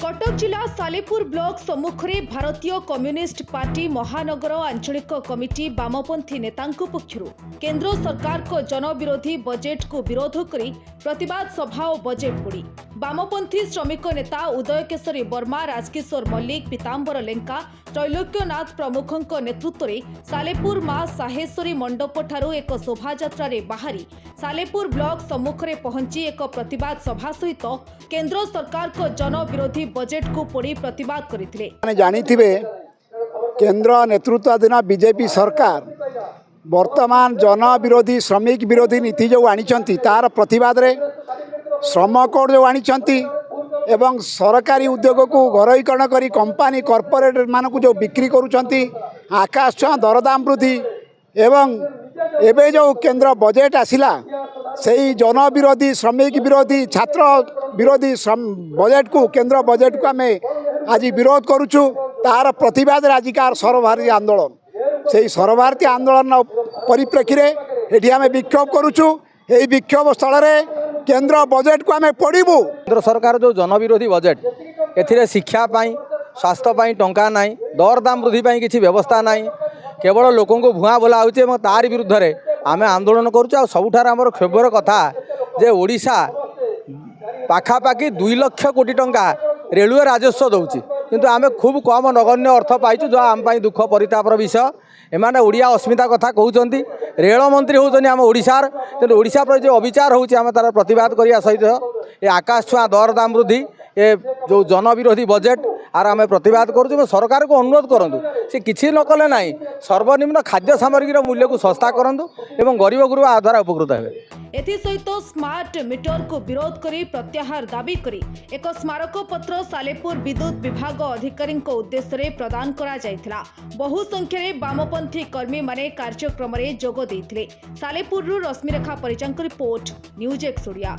कटक जिला सालेपुर ब्लॉक सम्मुख में भारतीय कम्युनिस्ट पार्टी महानगर आंचलिक कमिटी वामपंथी नेता पक्षर केंद्र सरकार को जनविरोधी बजेट को विरोध करी प्रतिवाद सभा और बजेट पोड़ी वामपंथी श्रमिक नेता उदय केशरी वर्मा, राजकिशोर मल्लिक, पीतांबर लेंका, त्रैलोक्यनाथ प्रमुखों नेतृत्व में सालेपुर मां साहेश्वरी मंडप ठारू एक शोभायात्रा बाहरी सालेपुर ब्लॉक सम्मुख में पहुंची एक प्रतिवाद सभा सहित केंद्र सरकार को जनविरोधी बजेट को पोड़ी प्रतिवाद करते। जानिथिबे केंद्र नेतृत्वाधीन बीजेपी सरकार वर्तमान जनविरोधी श्रमिक विरोधी नीति जो आनी तार प्रतिवाद रे श्रम कोड जो आनी एवं सरकारी उद्योग को घरोईकरण करी कंपनी कॉर्पोरेट मानक जो बिक्री करुँच आकाश छुआ दरदाम वृद्धि एवं एबे जो केंद्र बजेट आसिला से जन विरोधी श्रमिक विरोधी छात्र विरोधी बजेट को केंद्र बजेट को आम आज विरोध करुचु तार प्रतिवाद आजिकार सर्वभारतीय आंदोलन से सर्वभारतीय आंदोलन परिप्रेक्षी ये आम विक्षोभ करुचु। यही विक्षोभ स्थल केंद्र बजेट को आम पढ़ू। केंद्र सरकार जो जनविरोधी बजेट ए शिक्षा स्वास्थ्य टंका ना दरदाम वृद्धि किसी व्यवस्था ना केवल लोकों को भुआ बोला हो तार विरुद्ध में आम आंदोलन करुँ। सबुठार आमर क्षोभर कथा जे ओडिशा पाखापाखि 2 लाख कोटी टंका रेलवे राजस्व दौची किंतु आम खूब कम नगण्य अर्थ पाइचु जो आम दुख परितापर विषय। एमाने ओडिया अस्मिता कथा कहते रेल मंत्री होती आम ओडिशार तेणु ओडिशा पर जो अविचार होची आम तार प्रतिवाद करने सहित ये आकाश छुआ दरदाम वृद्धि ये जो जनविरोधी बजेट आर आम प्रतिवाद करूँ। सरकार को अनुरोध करूँ से किसी न कले ना सर्वनिम्न खाद्य सामग्री मूल्य को सस्ता करूँ एवं गरीब गुरुआ आधार उपकृत हे। एसहित स्मार्ट मीटर को विरोध करी प्रत्याहार दाबी करी एक स्मारक पत्र सालेपुर विद्युत विभाग अधिकारी उद्देश्य प्रदान करा जायथिला। बहु संख्यारे वामपंथी कर्मी माने कार्यक्रम रे जोग देइथिले। सालेपुर रश्मिरेखा परिचांक रिपोर्ट न्यूज एक्स ओडिया।